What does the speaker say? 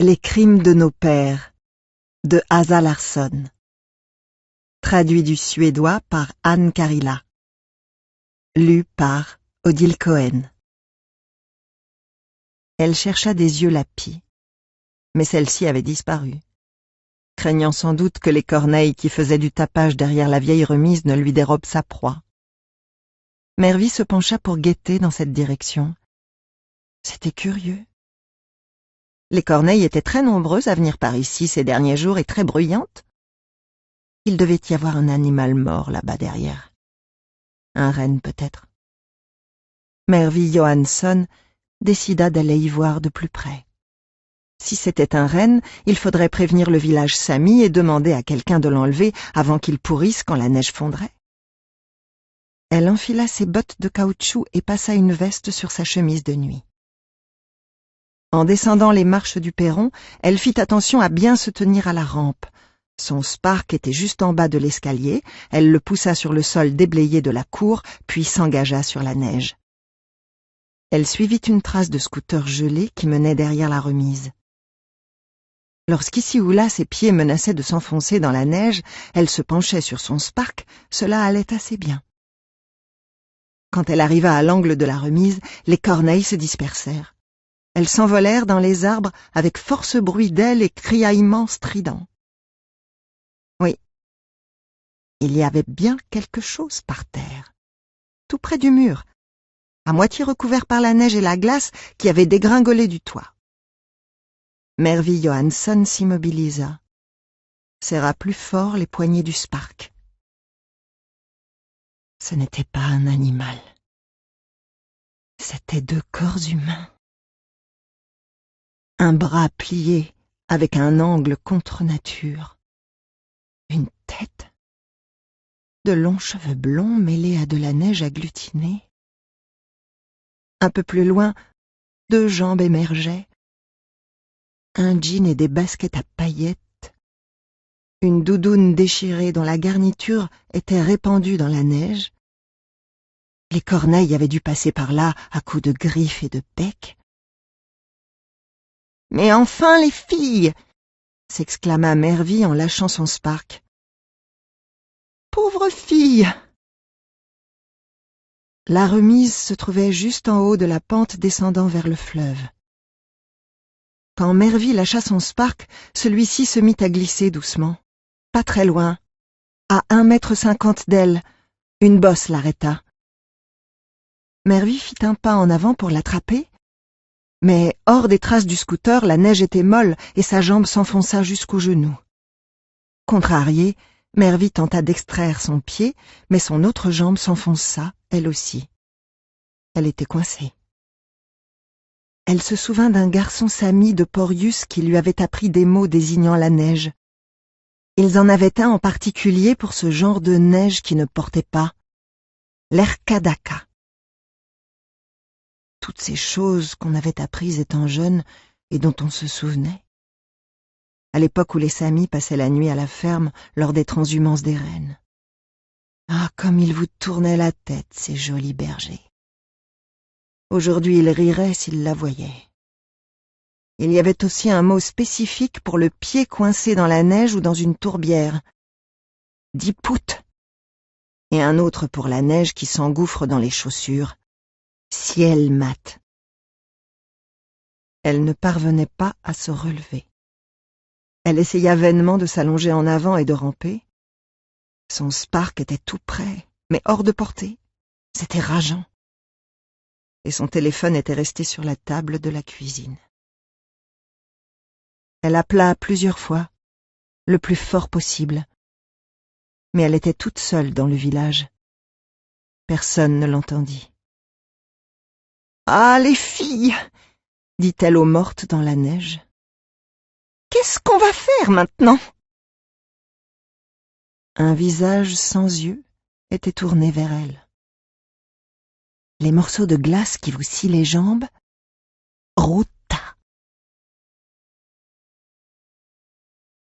Les crimes de nos pères de Asa Larsson. Traduit du suédois par Anne Karila. Lu par Odile Cohen. Elle chercha des yeux la pie, mais celle-ci avait disparu, craignant sans doute que les corneilles qui faisaient du tapage derrière la vieille remise ne lui dérobent sa proie. Mervy se pencha pour guetter dans cette direction. C'était curieux. Les corneilles étaient très nombreuses à venir par ici ces derniers jours et très bruyantes. Il devait y avoir un animal mort là-bas derrière. Un renne peut-être. Mervy Johansson décida d'aller y voir de plus près. Si c'était un renne, il faudrait prévenir le village Sami et demander à quelqu'un de l'enlever avant qu'il pourrisse quand la neige fondrait. Elle enfila ses bottes de caoutchouc et passa une veste sur sa chemise de nuit. En descendant les marches du perron, elle fit attention à bien se tenir à la rampe. Son Spark était juste en bas de l'escalier, elle le poussa sur le sol déblayé de la cour, puis s'engagea sur la neige. Elle suivit une trace de scooter gelé qui menait derrière la remise. Lorsqu'ici ou là ses pieds menaçaient de s'enfoncer dans la neige, elle se penchait sur son Spark, cela allait assez bien. Quand elle arriva à l'angle de la remise, les corneilles se dispersèrent. Elles s'envolèrent dans les arbres avec force bruit d'ailes et criaillements stridents. Oui, il y avait bien quelque chose par terre, tout près du mur, à moitié recouvert par la neige et la glace qui avait dégringolé du toit. Mervy Johansson s'immobilisa, serra plus fort les poignets du Spark. Ce n'était pas un animal. C'étaient 2 corps humains. Un bras plié avec un angle contre nature. Une tête. De longs cheveux blonds mêlés à de la neige agglutinée. Un peu plus loin, 2 jambes émergeaient. Un jean et des baskets à paillettes. Une doudoune déchirée dont la garniture était répandue dans la neige. Les corneilles avaient dû passer par là à coups de griffes et de becs. « Mais enfin, les filles !» s'exclama Mervy en lâchant son Spark. « Pauvre fille !» La remise se trouvait juste en haut de la pente descendant vers le fleuve. Quand Mervy lâcha son Spark, celui-ci se mit à glisser doucement. Pas très loin, à 1,50 m d'elle, une bosse l'arrêta. Mervy fit un pas en avant pour l'attraper, mais hors des traces du scooter, la neige était molle et sa jambe s'enfonça jusqu'au genou. Contrariée, Mervy tenta d'extraire son pied, mais son autre jambe s'enfonça, elle aussi. Elle était coincée. Elle se souvint d'un garçon Sami de Porjus qui lui avait appris des mots désignant la neige. Ils en avaient un en particulier pour ce genre de neige qui ne portait pas, l'erkadaka. Toutes ces choses qu'on avait apprises étant jeune et dont on se souvenait. À l'époque où les Samis passaient la nuit à la ferme lors des transhumances des rennes. Ah, comme ils vous tournaient la tête, ces jolis bergers. Aujourd'hui, ils riraient s'ils la voyaient. Il y avait aussi un mot spécifique pour le pied coincé dans la neige ou dans une tourbière. Diput. Et un autre pour la neige qui s'engouffre dans les chaussures. Ciel mat. Elle ne parvenait pas à se relever. Elle essaya vainement de s'allonger en avant et de ramper. Son Spark était tout près, mais hors de portée. C'était rageant. Et son téléphone était resté sur la table de la cuisine. Elle appela plusieurs fois, le plus fort possible. Mais elle était toute seule dans le village. Personne ne l'entendit. « Ah, les filles !» dit-elle aux mortes dans la neige. « Qu'est-ce qu'on va faire maintenant ?» Un visage sans yeux était tourné vers elle. « Les morceaux de glace qui vous scient les jambes, route